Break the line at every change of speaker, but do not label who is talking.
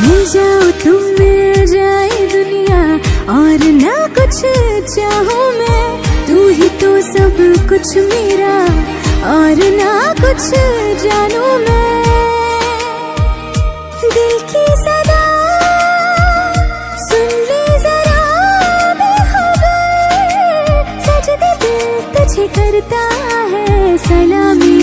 मिल जाओ तुम, मिल जाए दुनिया, और ना कुछ चाहूँ मैं, तू ही तो सब कुछ मेरा, और ना कुछ जानू मैं। दिल की सदा सुन ले जरा बेखबर, सजदे दिल तुझे करता है सलामी।